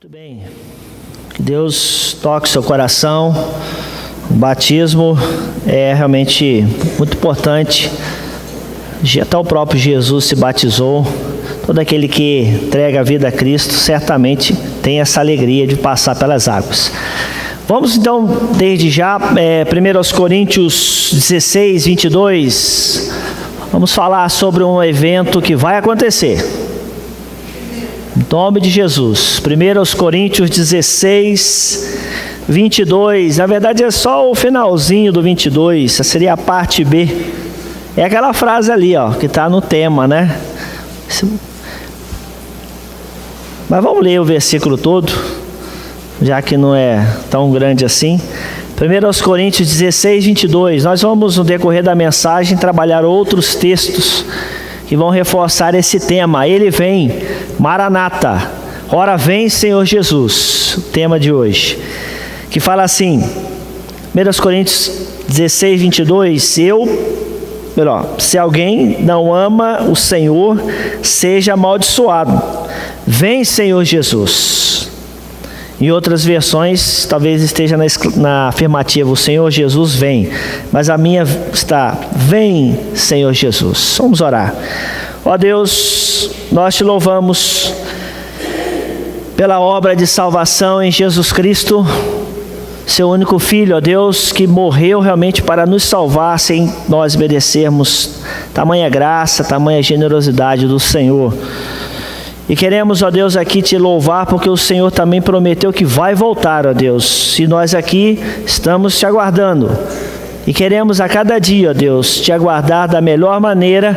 Muito bem, que Deus toque seu coração. O batismo é realmente muito importante. Até o próprio Jesus se batizou. Todo aquele que entrega a vida a Cristo certamente tem essa alegria de passar pelas águas. Vamos então, desde já, 1 Coríntios 16, 22. Vamos falar sobre um evento que vai acontecer. Em nome de Jesus. 1 Coríntios 16, 22. Na verdade é só o finalzinho do 22. Essa seria a parte B. É aquela frase ali, ó, que está no tema, né? Mas vamos ler o versículo todo, já que não é tão grande assim. 1 Coríntios 16, 22. Nós vamos, no decorrer da mensagem, trabalhar outros textos que vão reforçar esse tema. Ele vem, Maranata, ora vem Senhor Jesus, o tema de hoje, que fala assim, 1 Coríntios 16, 22, se alguém não ama o Senhor, seja amaldiçoado. Vem Senhor Jesus. Em outras versões, talvez esteja na afirmativa, o Senhor Jesus vem. Mas a minha está, vem Senhor Jesus. Vamos orar. Ó Deus, nós te louvamos pela obra de salvação em Jesus Cristo, seu único Filho, ó Deus, que morreu realmente para nos salvar sem nós merecermos tamanha graça, tamanha generosidade do Senhor. E queremos, ó Deus, aqui te louvar, porque o Senhor também prometeu que vai voltar, ó Deus. E nós aqui estamos te aguardando. E queremos a cada dia, ó Deus, te aguardar da melhor maneira,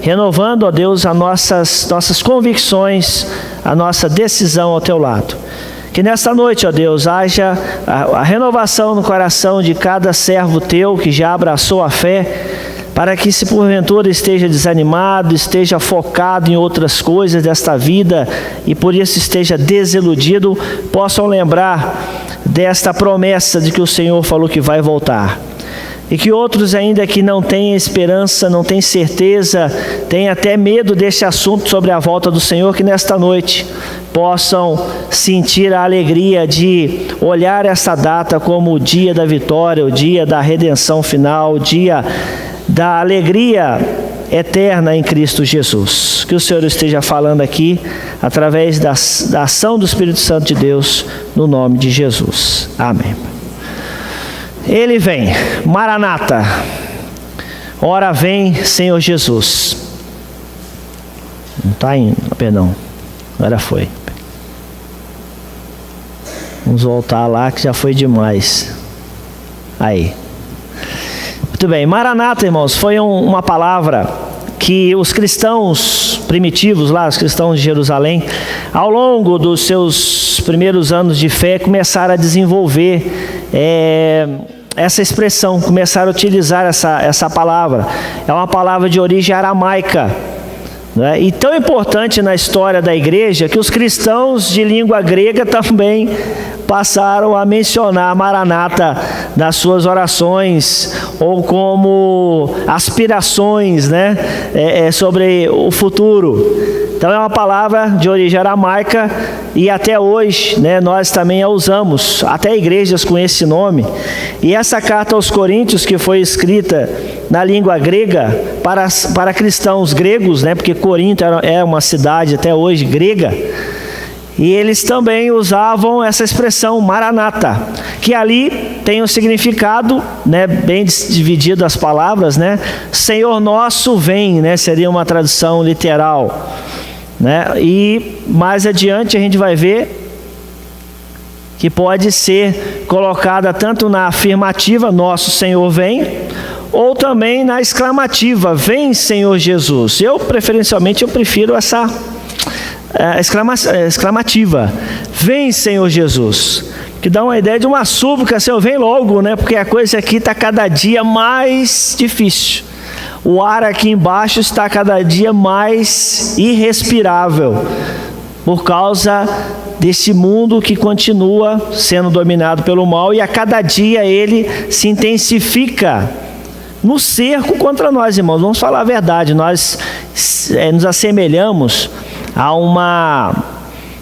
renovando, ó Deus, as nossas convicções, a nossa decisão ao teu lado. Que nesta noite, ó Deus, haja a renovação no coração de cada servo teu que já abraçou a fé, para que, se porventura esteja desanimado, esteja focado em outras coisas desta vida e por isso esteja desiludido, possam lembrar desta promessa de que o Senhor falou que vai voltar. E que outros ainda que não têm esperança, não têm certeza, têm até medo deste assunto sobre a volta do Senhor, que nesta noite possam sentir a alegria de olhar essa data como o dia da vitória, o dia da redenção final, o dia da alegria eterna em Cristo Jesus. Que o Senhor esteja falando aqui através da ação do Espírito Santo de Deus, no nome de Jesus. Amém. Ele vem, Maranata, ora vem Senhor Jesus. Não está indo, perdão, agora foi. Vamos voltar lá que já foi demais. Aí. Muito bem, Maranata, irmãos, foi uma palavra que os cristãos primitivos lá, os cristãos de Jerusalém, ao longo dos seus primeiros anos de fé, começaram a desenvolver essa expressão, começaram a utilizar essa palavra. É uma palavra de origem aramaica, né? E tão importante na história da igreja que os cristãos de língua grega também passaram a mencionar Maranata nas suas orações ou como aspirações, né? Sobre o futuro. Então é uma palavra de origem aramaica e até hoje, né, nós também a usamos, até igrejas com esse nome. E essa carta aos Coríntios, que foi escrita na língua grega para cristãos gregos, né, porque Corinto é uma cidade até hoje grega, e eles também usavam essa expressão Maranata, que ali tem um significado, né, bem dividido as palavras, né? Senhor nosso vem, né, seria uma tradução literal, né? E mais adiante a gente vai ver que pode ser colocada tanto na afirmativa, nosso Senhor vem, ou também na exclamativa, vem Senhor Jesus. Preferencialmente eu prefiro essa exclamativa, vem Senhor Jesus, que dá uma ideia de uma súplica, Senhor, vem logo, né? Porque a coisa aqui está cada dia mais difícil, o ar aqui embaixo está cada dia mais irrespirável, por causa desse mundo que continua sendo dominado pelo mal, e a cada dia ele se intensifica no cerco contra nós, irmãos. Vamos falar a verdade, nós nos assemelhamos a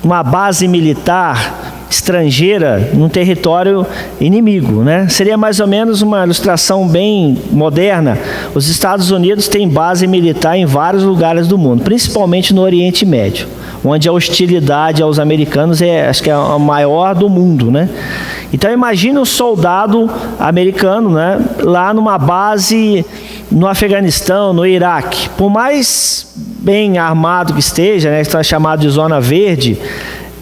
uma base militar estrangeira num território inimigo, né? Seria mais ou menos uma ilustração bem moderna. Os Estados Unidos têm base militar em vários lugares do mundo, principalmente no Oriente Médio, onde a hostilidade aos americanos acho que é a maior do mundo, né? Então imagine um soldado americano, né, lá numa base no Afeganistão, no Iraque. Por mais bem armado que esteja, né, está chamado de zona verde,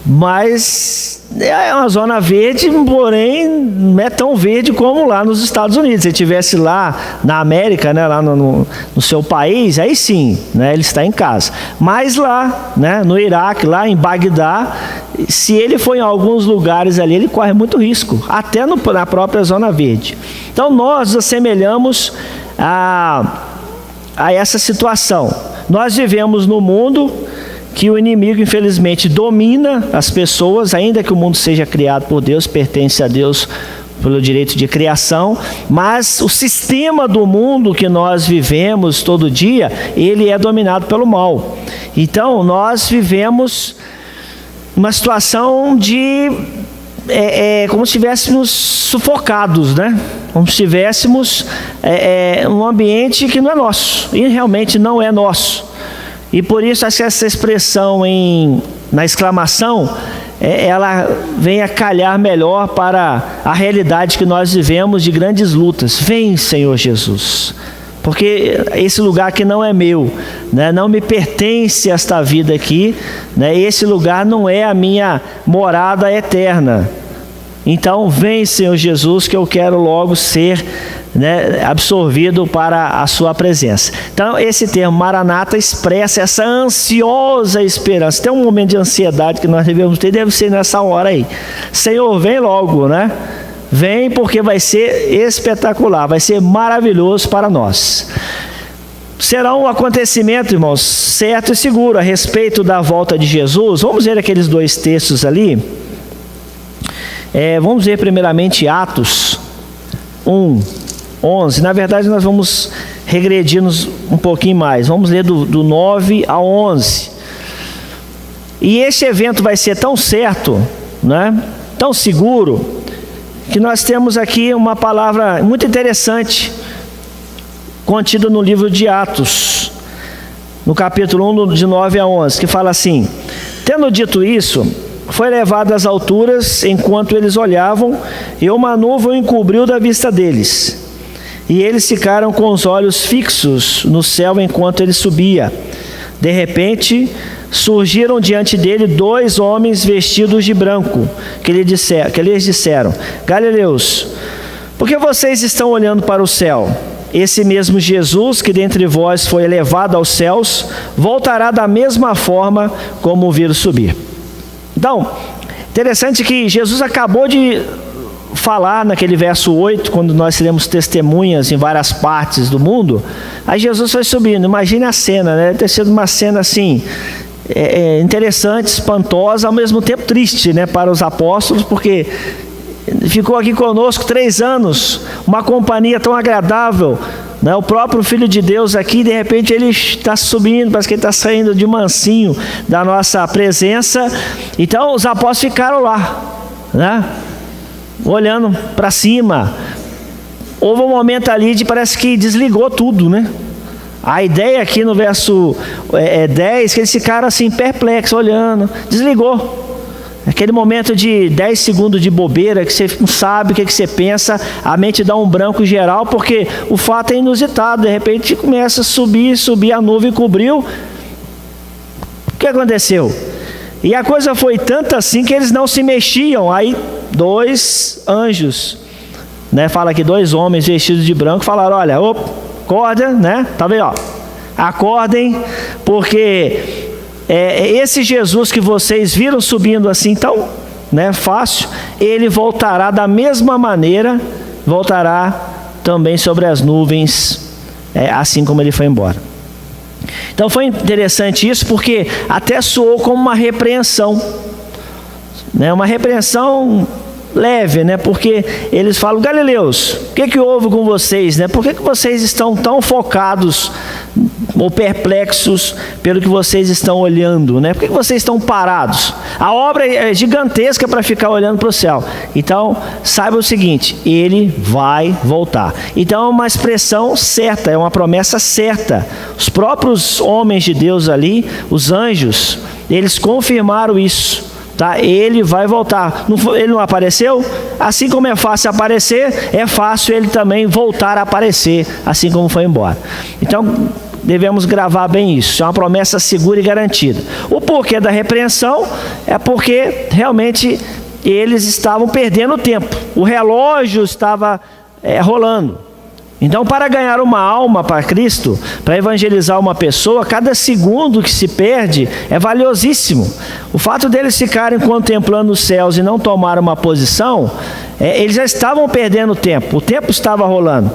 mas é uma zona verde, porém não é tão verde como lá nos Estados Unidos. Se ele estivesse lá na América, né, lá no seu país, aí sim, né, ele está em casa. Mas lá, né, no Iraque, lá em Bagdá, se ele for em alguns lugares ali, ele corre muito risco, até na própria zona verde. Então nós nos assemelhamos a essa situação. Nós vivemos no mundo que o inimigo, infelizmente, domina as pessoas, ainda que o mundo seja criado por Deus, pertence a Deus pelo direito de criação, mas o sistema do mundo que nós vivemos todo dia, ele é dominado pelo mal. Então, nós vivemos uma situação de como se estivéssemos sufocados, né? Como se estivéssemos num ambiente que não é nosso, e realmente não é nosso. E por isso acho que essa expressão na exclamação, ela vem a calhar melhor para a realidade que nós vivemos de grandes lutas. Vem, Senhor Jesus, porque esse lugar aqui não é meu, né? Não me pertence esta vida aqui, né? Esse lugar não é a minha morada eterna. Então vem, Senhor Jesus, que eu quero logo ser, né, absorvido para a sua presença. Então esse termo Maranata expressa essa ansiosa esperança. Tem um momento de ansiedade que nós devemos ter, deve ser nessa hora aí. Senhor, vem logo, né? Vem, porque vai ser espetacular, vai ser maravilhoso para nós. Será um acontecimento, irmãos, certo e seguro a respeito da volta de Jesus. Vamos ver aqueles dois textos ali. Vamos ver primeiramente Atos 1:11. Na verdade nós vamos regredir-nos um pouquinho mais. Vamos ler do 9 ao 11. E esse evento vai ser tão certo, né, tão seguro, que nós temos aqui uma palavra muito interessante contida no livro de Atos, no capítulo 1, de 9 a 11, que fala assim: tendo dito isso, foi levado às alturas enquanto eles olhavam, e uma nuvem o encobriu da vista deles. E eles ficaram com os olhos fixos no céu enquanto ele subia. De repente, surgiram diante dele dois homens vestidos de branco, que lhes disseram: Galileus, por que vocês estão olhando para o céu? Esse mesmo Jesus, que dentre vós foi elevado aos céus, voltará da mesma forma como o viram subir. Então, interessante que Jesus acabou de falar naquele verso 8, quando nós seremos testemunhas em várias partes do mundo. Aí Jesus foi subindo. Imagine a cena, né? Deve ter sido uma cena assim, interessante, espantosa, ao mesmo tempo triste, né, para os apóstolos, porque ficou aqui conosco 3 anos, uma companhia tão agradável, né? O próprio Filho de Deus aqui, de repente ele está subindo, parece que ele está saindo de mansinho da nossa presença. Então os apóstolos ficaram lá, né, olhando para cima. Houve um momento ali de parece que desligou tudo, né? A ideia aqui no verso 10, que eles ficaram assim perplexos, olhando, desligou. Aquele momento de 10 segundos de bobeira, que você não sabe o que você pensa, a mente dá um branco geral, porque o fato é inusitado. De repente começa a subir, a nuvem cobriu. O que aconteceu? E a coisa foi tanto assim que eles não se mexiam. Aí 2 anjos, né, fala que 2 homens vestidos de branco falaram: olha, acorda, né? Tá vendo, ó? Acordem, porque esse Jesus que vocês viram subindo assim tão, né, fácil, ele voltará da mesma maneira, voltará também sobre as nuvens, assim como ele foi embora. Então foi interessante isso, porque até soou como uma repreensão, né, uma repreensão leve, né? Porque eles falam: Galileus, o que houve com vocês, né? Por que vocês estão tão focados ou perplexos pelo que vocês estão olhando, né? Por que vocês estão parados? A obra é gigantesca para ficar olhando para o céu. Então, saiba o seguinte, ele vai voltar. Então, é uma expressão certa, é uma promessa certa. Os próprios homens de Deus ali, os anjos, eles confirmaram isso. Tá? Ele vai voltar. Ele não apareceu? Assim como é fácil aparecer, é fácil ele também voltar a aparecer, assim como foi embora. Então, devemos gravar bem isso. É uma promessa segura e garantida. O porquê da repreensão é porque realmente eles estavam perdendo tempo. O relógio estava rolando. Então, para ganhar uma alma para Cristo, para evangelizar uma pessoa, cada segundo que se perde é valiosíssimo. O fato deles ficarem contemplando os céus e não tomar uma posição, eles já estavam perdendo tempo, o tempo estava rolando.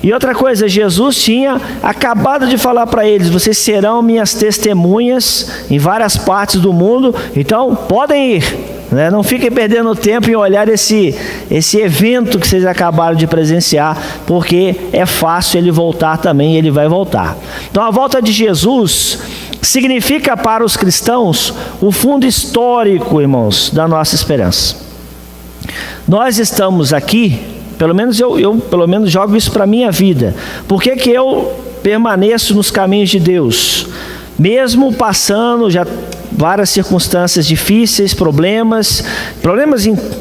E outra coisa, Jesus tinha acabado de falar para eles, vocês serão minhas testemunhas em várias partes do mundo, então podem ir. Não fiquem perdendo tempo em olhar esse evento que vocês acabaram de presenciar, porque é fácil ele voltar também, ele vai voltar. Então a volta de Jesus significa para os cristãos o fundo histórico, irmãos, da nossa esperança. Nós estamos aqui, pelo menos eu pelo menos jogo isso para a minha vida. Por que que eu permaneço nos caminhos de Deus? Mesmo passando já várias circunstâncias difíceis, problemas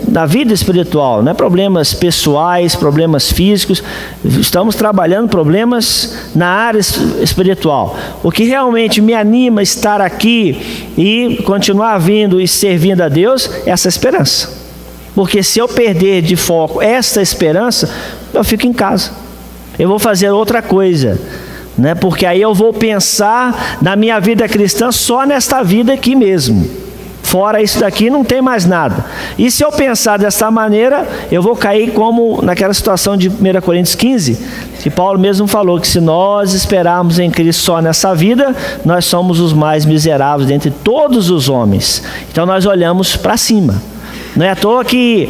na vida espiritual, né? Problemas pessoais, problemas físicos, estamos trabalhando problemas na área espiritual. O que realmente me anima a estar aqui e continuar vindo e servindo a Deus é essa esperança. Porque se eu perder de foco esta esperança, eu fico em casa. Eu vou fazer outra coisa. Porque aí eu vou pensar na minha vida cristã só nesta vida aqui mesmo. Fora isso daqui não tem mais nada. E se eu pensar dessa maneira, eu vou cair como naquela situação de 1 Coríntios 15, que Paulo mesmo falou que se nós esperarmos em Cristo só nessa vida, nós somos os mais miseráveis dentre todos os homens. Então nós olhamos para cima. Não é à toa que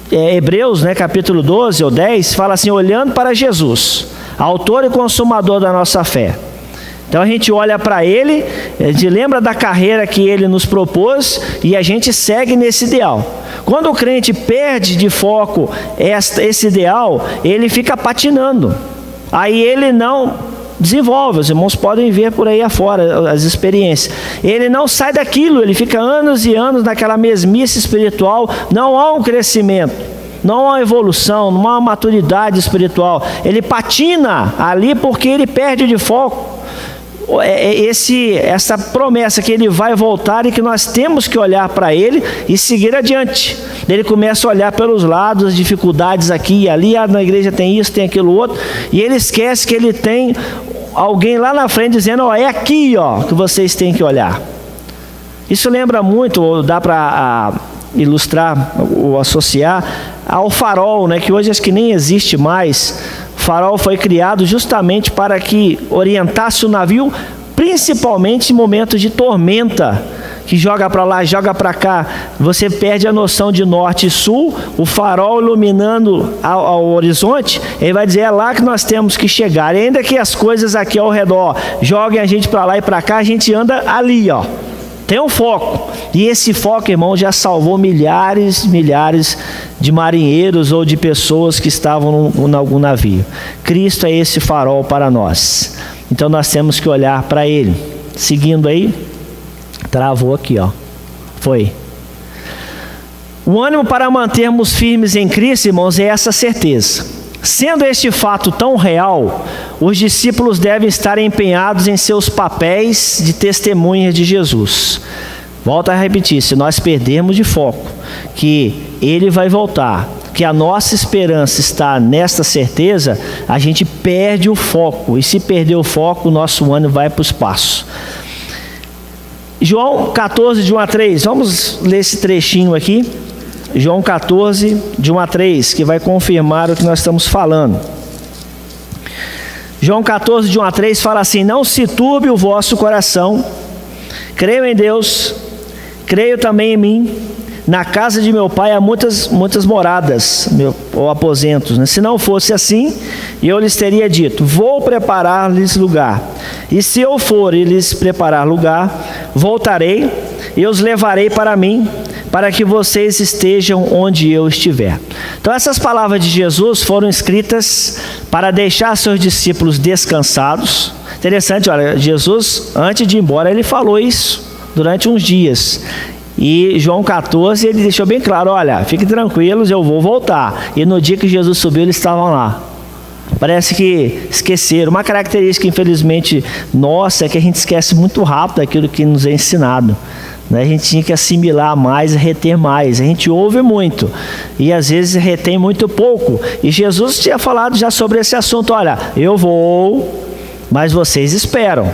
Hebreus, capítulo 12 ou 10, fala assim, olhando para Jesus, autor e consumador da nossa fé. Então a gente olha para ele, a gente lembra da carreira que ele nos propôs e a gente segue nesse ideal. Quando o crente perde de foco esse ideal, ele fica patinando. Aí ele não desenvolve, os irmãos podem ver por aí afora as experiências. Ele não sai daquilo, ele fica anos e anos naquela mesmice espiritual, não há um crescimento. Não há uma evolução, não há uma maturidade espiritual. Ele patina ali porque ele perde de foco. Essa promessa que ele vai voltar e que nós temos que olhar para ele e seguir adiante. Ele começa a olhar pelos lados, as dificuldades aqui e ali, na igreja tem isso, tem aquilo outro, e ele esquece que ele tem alguém lá na frente dizendo, é aqui que vocês têm que olhar. Isso lembra muito, ou dá para ilustrar ou associar ao farol, que hoje acho que nem existe mais. O farol foi criado justamente para que orientasse o navio, principalmente em momentos de tormenta, que joga para lá, joga para cá, você perde a noção de norte e sul. O farol iluminando ao horizonte, ele vai dizer, é lá que nós temos que chegar. E ainda que as coisas aqui ao redor joguem a gente para lá e para cá, a gente anda ali, tem um foco, e esse foco, irmão, já salvou milhares de marinheiros ou de pessoas que estavam em algum navio. Cristo é esse farol para nós, então nós temos que olhar para ele. Seguindo aí, travou aqui, foi. O ânimo para mantermos firmes em Cristo, irmãos, é essa certeza. Sendo este fato tão real, os discípulos devem estar empenhados em seus papéis de testemunhas de Jesus. Volto a repetir, se nós perdermos de foco que ele vai voltar, que a nossa esperança está nesta certeza, a gente perde o foco, e se perder o foco, o nosso ânimo vai para o espaço. João 14, de 1 a 3, vamos ler esse trechinho aqui. João 14, de 1 a 3, que vai confirmar o que nós estamos falando. João 14, de 1 a 3 fala assim, não se turbe o vosso coração, creio em Deus, creio também em mim, na casa de meu pai há muitas moradas, ou aposentos, né? Se não fosse assim, eu lhes teria dito: vou preparar-lhes lugar. E se eu for e lhes preparar lugar, voltarei e os levarei para mim, para que vocês estejam onde eu estiver. Então essas palavras de Jesus foram escritas para deixar seus discípulos descansados. Interessante, olha, Jesus, antes de ir embora, ele falou isso durante uns dias. E João 14, ele deixou bem claro: olha, fiquem tranquilos, eu vou voltar. E no dia que Jesus subiu, eles estavam lá. Parece que esqueceram. Uma característica, infelizmente, nossa, é que a gente esquece muito rápido aquilo que nos é ensinado. A gente tinha que assimilar mais e reter mais. A gente ouve muito e às vezes retém muito pouco. E Jesus tinha falado já sobre esse assunto: olha, eu vou, mas vocês esperam.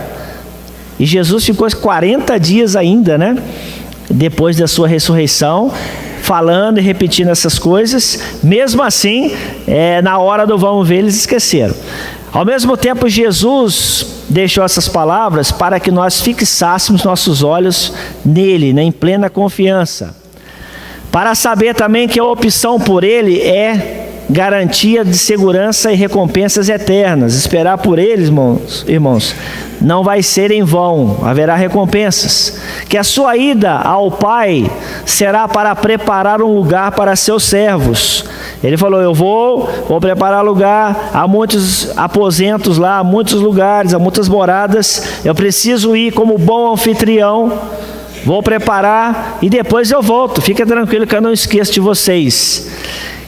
E Jesus ficou 40 dias ainda, né? Depois da sua ressurreição, falando e repetindo essas coisas. Mesmo assim, na hora do vamos ver, eles esqueceram. Ao mesmo tempo, Jesus deixou essas palavras para que nós fixássemos nossos olhos nele, né, em plena confiança. Para saber também que a opção por ele é garantia de segurança e recompensas eternas. Esperar por ele, irmãos, não vai ser em vão, haverá recompensas. Que a sua ida ao Pai será para preparar um lugar para seus servos. Ele falou: eu vou preparar lugar, há muitos aposentos lá, há muitos lugares, há muitas moradas. Eu preciso ir como bom anfitrião, vou preparar e depois eu volto. Fica tranquilo que eu não esqueço de vocês.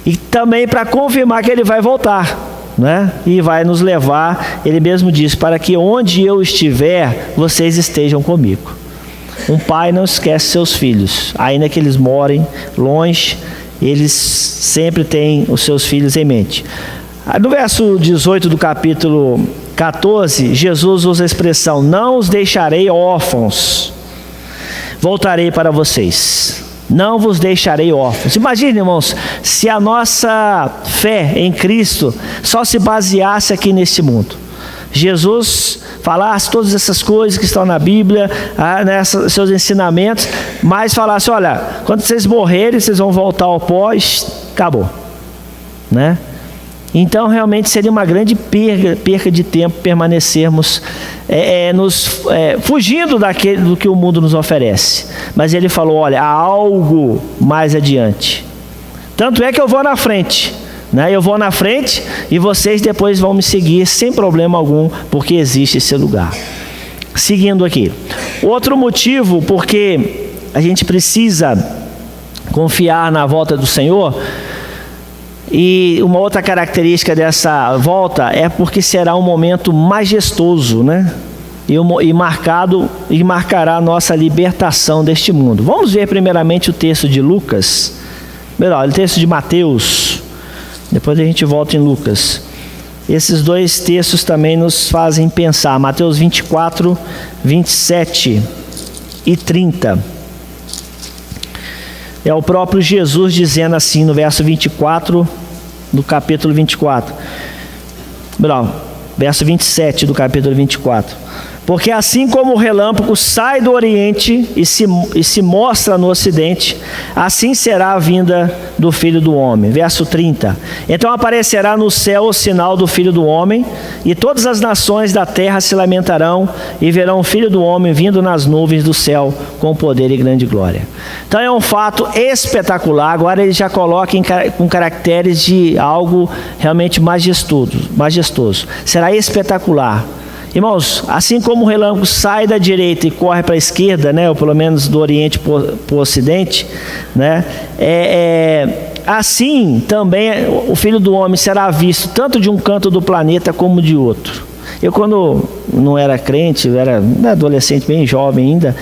E também para confirmar que ele vai voltar, né? E vai nos levar, ele mesmo diz, para que onde eu estiver, vocês estejam comigo. Um pai não esquece seus filhos, ainda que eles morem longe, eles sempre têm os seus filhos em mente. No verso 18 do capítulo 14, Jesus usa a expressão: não os deixarei órfãos, voltarei para vocês. Não vos deixarei órfãos. Imagine, irmãos, se a nossa fé em Cristo só se baseasse aqui neste mundo. Jesus falasse todas essas coisas que estão na Bíblia, seus ensinamentos, mas falasse: olha, quando vocês morrerem, vocês vão voltar ao pó, e acabou, né? Então realmente seria uma grande perca de tempo permanecermos fugindo do que o mundo nos oferece. Mas ele falou: olha, há algo mais adiante. Tanto é que eu vou na frente, né? Eu vou na frente e vocês depois vão me seguir sem problema algum, porque existe esse lugar. Seguindo aqui, outro motivo porque a gente precisa confiar na volta do Senhor. E uma outra característica dessa volta é porque será um momento majestoso, né? E marcará a nossa libertação deste mundo. Vamos ver primeiramente o texto de Lucas, o texto de Mateus, depois a gente volta em Lucas. Esses dois textos também nos fazem pensar. Mateus 24, 27 e 30. É o próprio Jesus dizendo assim no verso 24 do capítulo 24. Verso 27 do capítulo 24. Porque assim como o relâmpago sai do Oriente e se mostra no Ocidente, assim será a vinda do Filho do Homem. Verso 30. Então aparecerá no céu o sinal do Filho do Homem, e todas as nações da terra se lamentarão e verão o Filho do Homem vindo nas nuvens do céu com poder e grande glória. Então é um fato espetacular. Agora ele já coloca com caracteres de algo realmente majestoso. Será espetacular. Irmãos, assim como o relâmpago sai da direita e corre para a esquerda, né, ou pelo menos do Oriente para o Ocidente, né, assim também o Filho do Homem será visto tanto de um canto do planeta como de outro. Eu, quando não era crente, eu era adolescente, bem jovem ainda,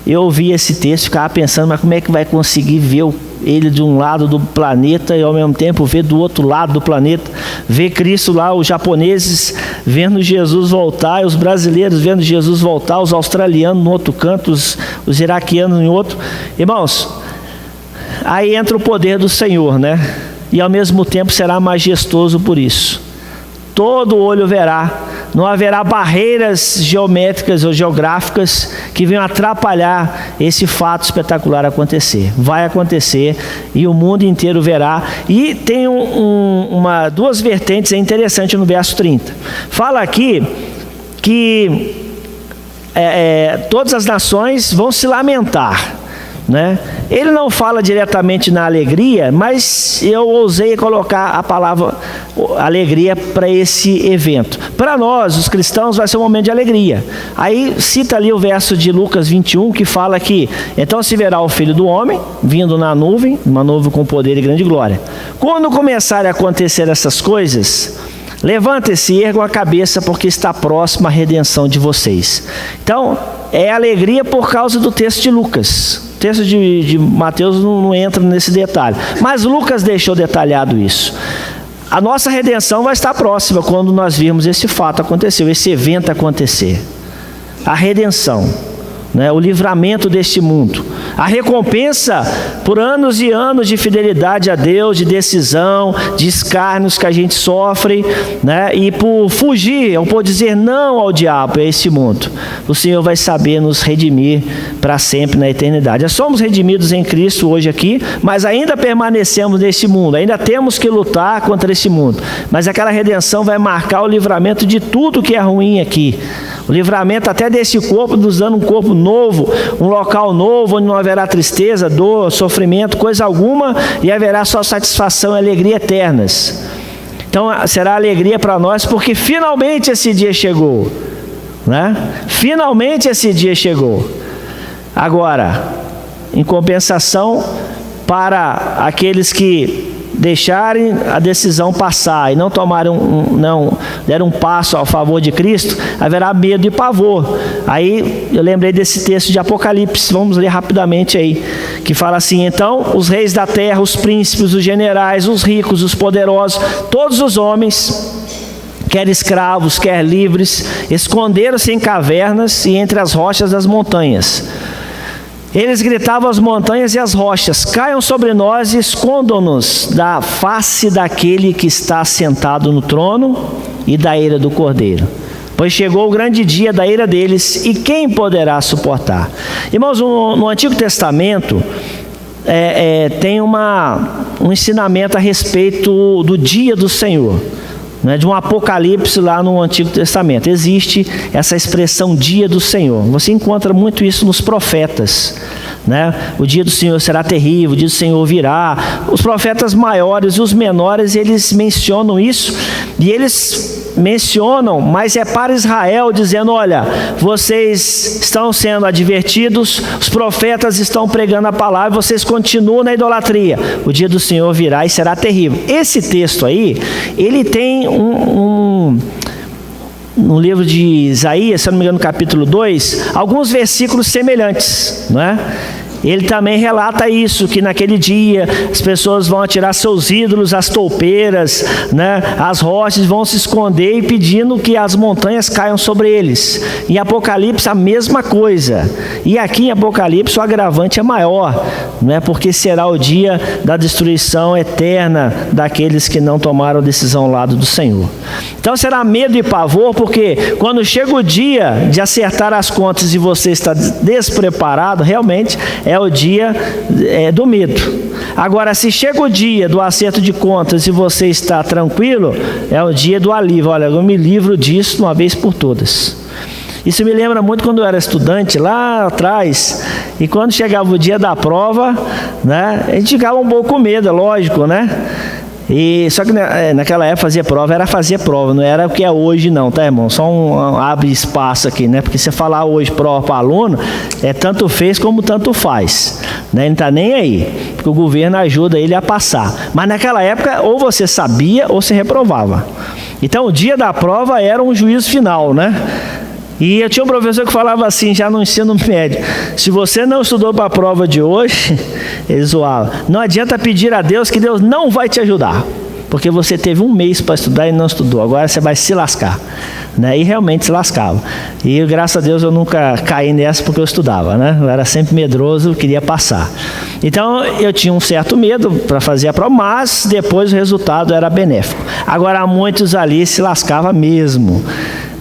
eu ouvia esse texto e ficava pensando: mas como é que vai conseguir ver ele de um lado do planeta e ao mesmo tempo ver do outro lado do planeta, ver Cristo lá, os japoneses vendo Jesus voltar, e os brasileiros vendo Jesus voltar, os australianos no outro canto, os iraquianos em outro. Irmãos, aí entra o poder do Senhor, né? E ao mesmo tempo será majestoso por isso. Todo olho verá não haverá barreiras geométricas ou geográficas que venham atrapalhar esse fato espetacular acontecer. Vai acontecer e o mundo inteiro verá. E tem duas vertentes interessantes no verso 30. Fala aqui que todas as nações vão se lamentar, né? Ele não fala diretamente na alegria, mas eu ousei colocar a palavra alegria para esse evento. Para nós, os cristãos, vai ser um momento de alegria. Aí cita ali o verso de Lucas 21, que fala que então se verá o Filho do Homem vindo na nuvem, uma nuvem com poder e grande glória. Quando começarem a acontecer essas coisas, levante-se e ergam a cabeça, porque está próxima a redenção de vocês. Então, é alegria por causa do texto de Lucas. O texto de Mateus não entra nesse detalhe, mas Lucas deixou detalhado isso. A nossa redenção vai estar próxima quando nós virmos esse fato acontecer, esse evento acontecer. A redenção, né? O livramento deste mundo. A recompensa por anos e anos de fidelidade a Deus, de decisão, de escárnios que a gente sofre, né? E por fugir, ou por dizer não ao diabo, a esse mundo, o Senhor vai saber nos redimir para sempre na eternidade. Já somos redimidos em Cristo hoje aqui, mas ainda permanecemos nesse mundo, ainda temos que lutar contra esse mundo. Mas aquela redenção vai marcar o livramento de tudo que é ruim aqui. O livramento até desse corpo, nos dando um corpo novo, um local novo, onde não haverá tristeza, dor, sofrimento, coisa alguma, e haverá só satisfação e alegria eternas. Então será alegria para nós, porque finalmente esse dia chegou, né? Finalmente esse dia chegou. Agora, em compensação, para aqueles que deixarem a decisão passar e não deram um passo a favor de Cristo, haverá medo e pavor. Aí eu lembrei desse texto de Apocalipse, vamos ler rapidamente aí, que fala assim: então os reis da terra, os príncipes, os generais, os ricos, os poderosos, todos os homens, quer escravos, quer livres, esconderam-se em cavernas e entre as rochas das montanhas. Eles gritavam às montanhas e às rochas: caiam sobre nós e escondam-nos da face daquele que está sentado no trono e da ira do Cordeiro. Pois chegou o grande dia da ira deles, e quem poderá suportar? Irmãos, no Antigo Testamento tem um ensinamento a respeito do dia do Senhor, né, de um apocalipse lá no Antigo Testamento. Existe essa expressão dia do Senhor. Você encontra muito isso nos profetas, né? O dia do Senhor será terrível, o dia do Senhor virá. Os profetas maiores e os menores, eles mencionam isso, e eles mencionam, mas é para Israel, dizendo: olha, vocês estão sendo advertidos, os profetas estão pregando a palavra, vocês continuam na idolatria, o dia do Senhor virá e será terrível. Esse texto aí, ele tem no livro de Isaías, se eu não me engano, no capítulo 2, alguns versículos semelhantes, não é? Ele também relata isso, que naquele dia as pessoas vão atirar seus ídolos, as toupeiras, né, as rochas, vão se esconder e pedindo que as montanhas caiam sobre eles. Em Apocalipse a mesma coisa. E aqui em Apocalipse o agravante é maior, né, porque será o dia da destruição eterna daqueles que não tomaram a decisão ao lado do Senhor. Então será medo e pavor, porque quando chega o dia de acertar as contas e você está despreparado, realmente é o dia do medo. Agora, se chega o dia do acerto de contas e você está tranquilo, é o dia do alívio. Olha, eu me livro disso de uma vez por todas. Isso me lembra muito quando eu era estudante lá atrás, e quando chegava o dia da prova, né, a gente ficava um pouco com medo, lógico, né? E só que naquela época fazer prova, não era o que é hoje não, tá, irmão? Só abre espaço aqui, né? Porque você falar hoje prova para aluno, tanto fez como tanto faz, né? Ele não tá nem aí, porque o governo ajuda ele a passar. Mas naquela época, ou você sabia ou você reprovava. Então o dia da prova era um juízo final, né? E eu tinha um professor que falava assim, já no ensino médio: se você não estudou para a prova de hoje, ele zoava, não adianta pedir a Deus, que Deus não vai te ajudar, porque você teve um mês para estudar e não estudou, agora você vai se lascar, né? E realmente se lascava. E graças a Deus eu nunca caí nessa, porque eu estudava, né? Eu era sempre medroso, queria passar. Então eu tinha um certo medo para fazer a prova, mas depois o resultado era benéfico. Agora muitos ali se lascavam mesmo,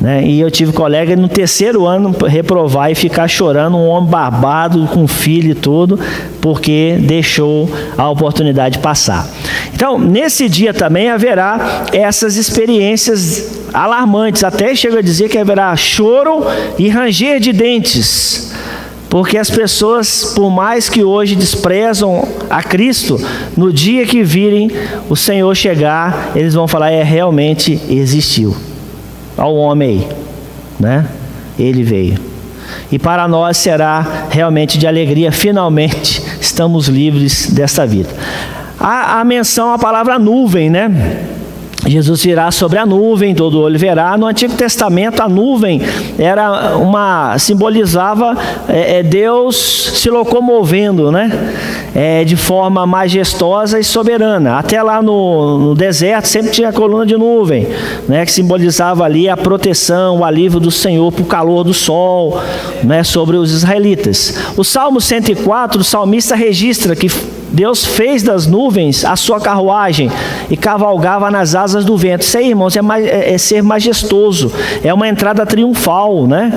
né? E eu tive colega no terceiro ano reprovar e ficar chorando, um homem barbado, com filho e tudo, porque deixou a oportunidade passar. Então, nesse dia também haverá essas experiências alarmantes, até chega a dizer que haverá choro e ranger de dentes, porque as pessoas, por mais que hoje desprezam a Cristo, no dia que virem o Senhor chegar, eles vão falar, realmente existiu. Olha o homem aí, né? Ele veio. E para nós será realmente de alegria, finalmente estamos livres desta vida. A menção à palavra nuvem, né? Jesus virá sobre a nuvem, todo olho verá. No Antigo Testamento a nuvem simbolizava Deus se locomovendo, né? De forma majestosa e soberana. Até lá no deserto sempre tinha a coluna de nuvem, né? Que simbolizava ali a proteção, o alívio do Senhor para o calor do sol, né? Sobre os israelitas. O Salmo 104, o salmista registra que Deus fez das nuvens a sua carruagem e cavalgava nas asas do vento. Isso aí, irmãos, é ser majestoso, é uma entrada triunfal, né?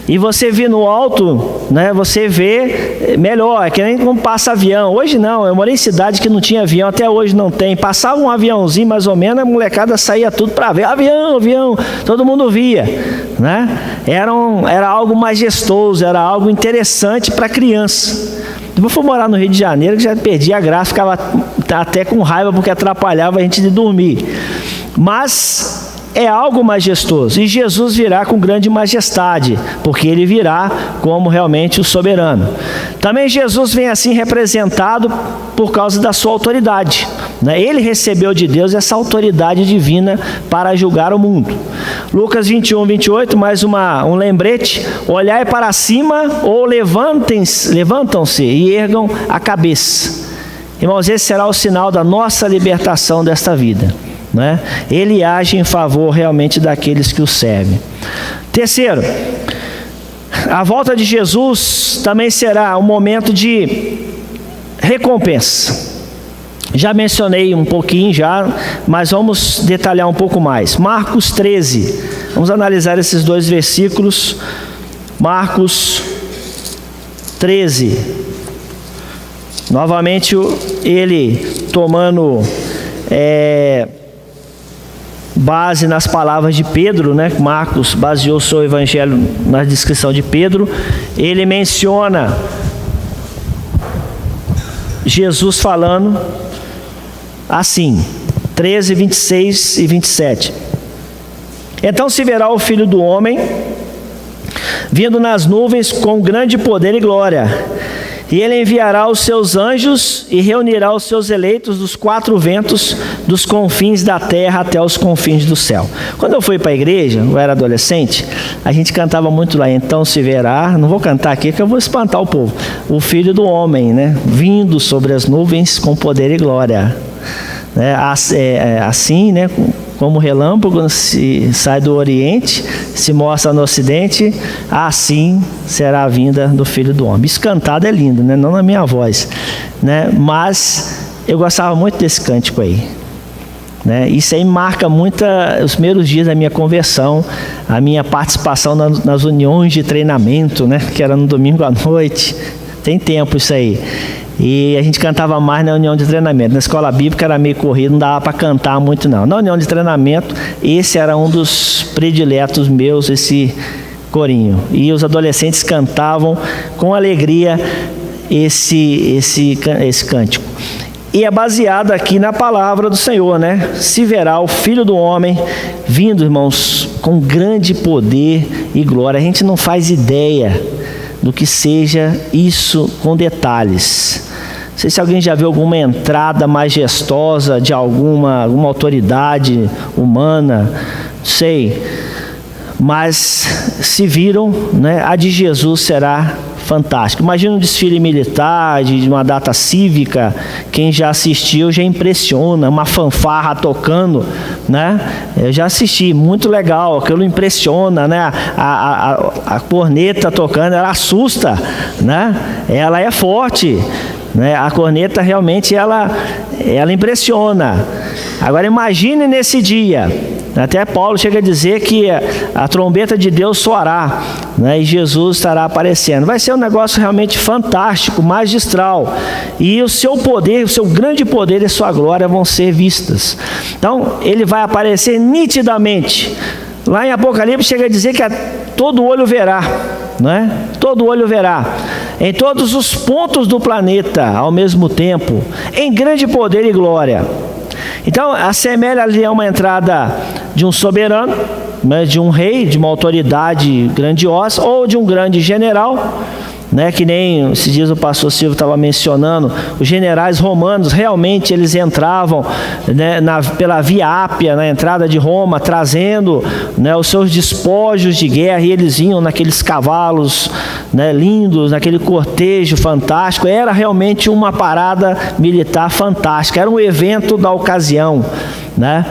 E você vê no alto, né? Você vê melhor, é que nem como passa avião. Hoje não, eu morei em cidade que não tinha avião, até hoje não tem. Passava um aviãozinho mais ou menos, a molecada saía tudo para ver, avião, todo mundo via, né? Era algo majestoso, era algo interessante para criança. Eu fui morar no Rio de Janeiro, que já perdi a graça, ficava até com raiva porque atrapalhava a gente de dormir. Mas é algo majestoso, e Jesus virá com grande majestade, porque ele virá como realmente o soberano. Também Jesus vem assim representado por causa da sua autoridade, né? Ele recebeu de Deus essa autoridade divina para julgar o mundo. Lucas 21, 28, mais um lembrete: olhai para cima ou levantam-se e ergam a cabeça. Irmãos, esse será o sinal da nossa libertação desta vida, né? Ele age em favor realmente daqueles que o servem. Terceiro, a volta de Jesus também será um momento de recompensa. Já mencionei um pouquinho mas vamos detalhar um pouco mais. Marcos 13, vamos analisar esses dois versículos. Marcos 13, novamente ele tomando base nas palavras de Pedro, né? Marcos baseou seu evangelho na descrição de Pedro. Ele menciona Jesus falando assim, 13, 26 e 27. Então se verá o Filho do Homem vindo nas nuvens com grande poder e glória, e ele enviará os seus anjos e reunirá os seus eleitos dos quatro ventos, dos confins da terra até os confins do céu. Quando eu fui para a igreja, eu era adolescente, a gente cantava muito lá, então se verá, não vou cantar aqui que eu vou espantar o povo, o Filho do Homem, né? Vindo sobre as nuvens com poder e glória. Assim, né? Como relâmpago se sai do Oriente, se mostra no Ocidente, assim será a vinda do Filho do Homem. Isso cantado é lindo, né? Não na minha voz, né? Mas eu gostava muito desse cântico aí, né? Isso aí marca muito os primeiros dias da minha conversão, a minha participação nas uniões de treinamento, né? Que era no domingo à noite. Tem tempo isso aí. E a gente cantava mais na união de treinamento. Na escola bíblica era meio corrido, não dava para cantar muito não. Na união de treinamento, esse era um dos prediletos meus, esse corinho. E os adolescentes cantavam com alegria esse cântico. E é baseado aqui na palavra do Senhor, né? Se verá o Filho do Homem vindo, irmãos, com grande poder e glória. A gente não faz ideia do que seja isso com detalhes. Não sei se alguém já viu alguma entrada majestosa de alguma autoridade humana, não sei, mas se viram, né, a de Jesus será fantástica. Imagina um desfile militar, de uma data cívica, quem já assistiu já impressiona, uma fanfarra tocando, né? Eu já assisti, muito legal, aquilo impressiona, né? A corneta tocando, ela assusta, né? Ela é forte, né? A corneta realmente ela impressiona. Agora imagine nesse dia, Até Paulo chega a dizer que a trombeta de Deus soará, né? E Jesus estará aparecendo. Vai ser um negócio realmente fantástico, magistral. E o seu poder, o seu grande poder e sua glória vão ser vistas. Então, ele vai aparecer nitidamente. Lá em Apocalipse chega a dizer que todo olho verá, né? Todo olho verá, em todos os pontos do planeta ao mesmo tempo, em grande poder e glória. Então, assemelha ali a uma entrada de um soberano, né, de um rei, de uma autoridade grandiosa, ou de um grande general, né, que nem esses dias o pastor Silvio estava mencionando, os generais romanos realmente eles entravam, né, pela Via Ápia, na entrada de Roma, trazendo, né, os seus despojos de guerra, e eles iam naqueles cavalos, né, lindos, naquele cortejo fantástico. Era realmente uma parada militar fantástica, era um evento da ocasião, né?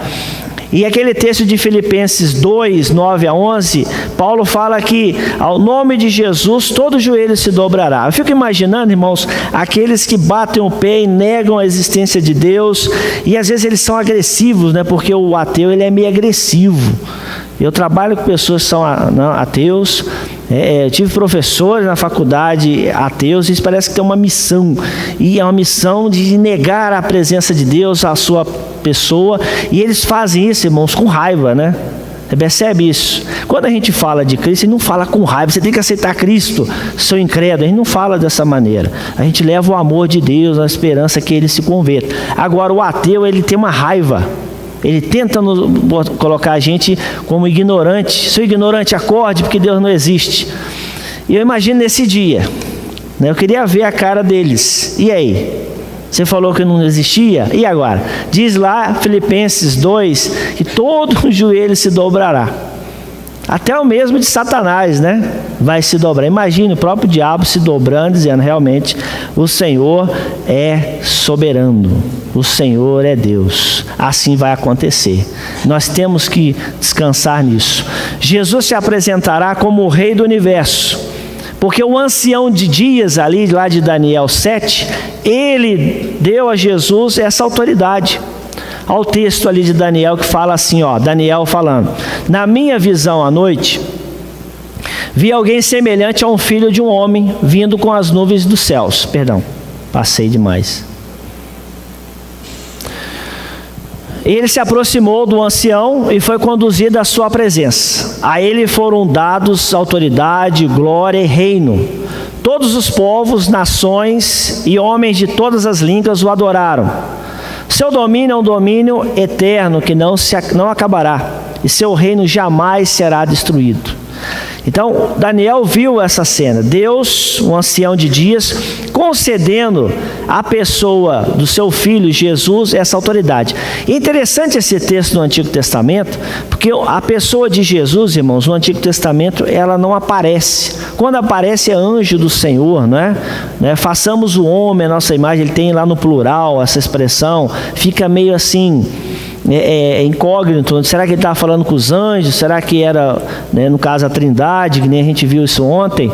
E aquele texto de Filipenses 2, 9 a 11, Paulo fala que ao nome de Jesus todo joelho se dobrará. Eu fico imaginando, irmãos, aqueles que batem o pé e negam a existência de Deus, e às vezes eles são agressivos, né? Porque o ateu ele é meio agressivo. Eu trabalho com pessoas que são ateus, eu tive professores na faculdade ateus, e eles parecem que tem uma missão, e é uma missão de negar a presença de Deus, a sua pessoa, e eles fazem isso, irmãos, com raiva, né? Você percebe isso? Quando a gente fala de Cristo, a gente não fala com raiva, você tem que aceitar Cristo, seu incrédulo, a gente não fala dessa maneira. A gente leva o amor de Deus, a esperança que ele se converta. Agora, o ateu, ele tem uma raiva. Ele tenta colocar a gente como ignorante. Seu ignorante, acorde, porque Deus não existe. E eu imagino nesse dia, né, eu queria ver a cara deles. E aí? Você falou que não existia? E agora? Diz lá, Filipenses 2, que todo joelho se dobrará. Até o mesmo de Satanás, né? Vai se dobrar. Imagine o próprio diabo se dobrando, dizendo, realmente, o Senhor é soberano. O Senhor é Deus. Assim vai acontecer. Nós temos que descansar nisso. Jesus se apresentará como o Rei do Universo. Porque o ancião de dias ali, lá de Daniel 7, ele deu a Jesus essa autoridade. Olha o texto ali de Daniel que fala assim, ó, Daniel falando: na minha visão à noite, vi alguém semelhante a um filho de um homem vindo com as nuvens dos céus. Perdão, passei demais. Ele se aproximou do ancião e foi conduzido à sua presença. A ele foram dados autoridade, glória e reino. Todos os povos, nações e homens de todas as línguas o adoraram. Seu domínio é um domínio eterno que não acabará, e seu reino jamais será destruído. Então, Daniel viu essa cena, Deus, o ancião de dias, concedendo à pessoa do seu filho Jesus essa autoridade. E interessante esse texto do Antigo Testamento, porque a pessoa de Jesus, irmãos, no Antigo Testamento, ela não aparece. Quando aparece é anjo do Senhor, né? Façamos o homem a nossa imagem, ele tem lá no plural essa expressão, fica meio assim... incógnito, será que ele estava falando com os anjos, será que era, né, no caso a Trindade, que nem a gente viu isso ontem,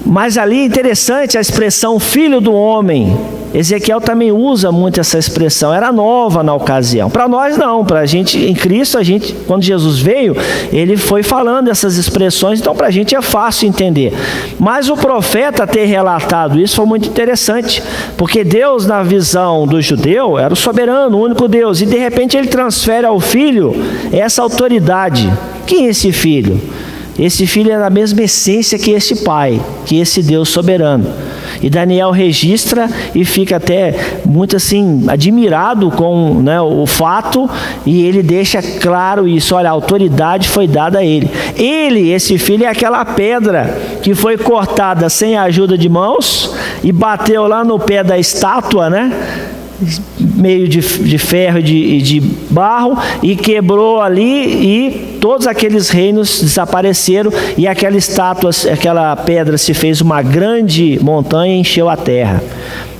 mas ali é interessante a expressão filho do homem. Ezequiel também usa muito essa expressão, era nova na ocasião, para nós não, para a gente, em Cristo, a gente, quando Jesus veio, ele foi falando essas expressões, então para a gente é fácil entender, mas o profeta ter relatado isso foi muito interessante, porque Deus, na visão do judeu, era o soberano, o único Deus, e de repente ele transfere ao filho essa autoridade. Quem é esse filho? Esse filho é da mesma essência que esse pai, que esse Deus soberano. E Daniel registra e fica até muito assim, admirado com, né, o fato, e ele deixa claro isso, olha, a autoridade foi dada a ele. Ele, esse filho, é aquela pedra que foi cortada sem a ajuda de mãos e bateu lá no pé da estátua, né? Meio de ferro e de barro, e quebrou ali, e todos aqueles reinos desapareceram, e aquela estátua, aquela pedra se fez uma grande montanha e encheu a terra.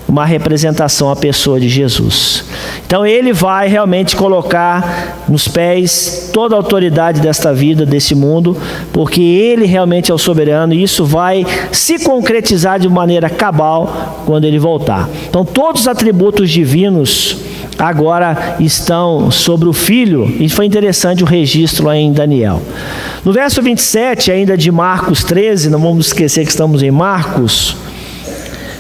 Uma representação à pessoa de Jesus. Então ele vai realmente colocar nos pés toda a autoridade desta vida, desse mundo, porque ele realmente é o soberano, e isso vai se concretizar de maneira cabal quando ele voltar. Então todos os atributos divinos agora estão sobre o filho. E foi interessante o registro lá em Daniel. No verso 27, ainda de Marcos 13, não vamos esquecer que estamos em Marcos,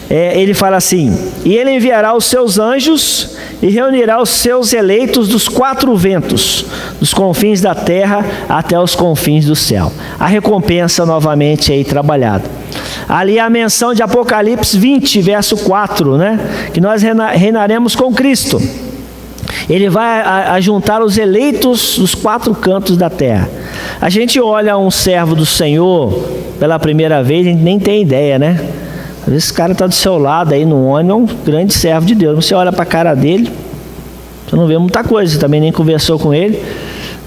ele fala assim: e ele enviará os seus anjos e reunirá os seus eleitos dos 4 ventos, dos confins da terra até os confins do céu. A recompensa novamente aí trabalhada. Ali a menção de Apocalipse 20, verso 4, né? Que nós reinaremos com Cristo. Ele vai ajuntar os eleitos dos 4 cantos da terra. A gente olha um servo do Senhor pela primeira vez, a gente nem tem ideia, né? Às vezes esse cara está do seu lado aí no ônibus, é um grande servo de Deus. Você olha para a cara dele, você não vê muita coisa, você também nem conversou com ele,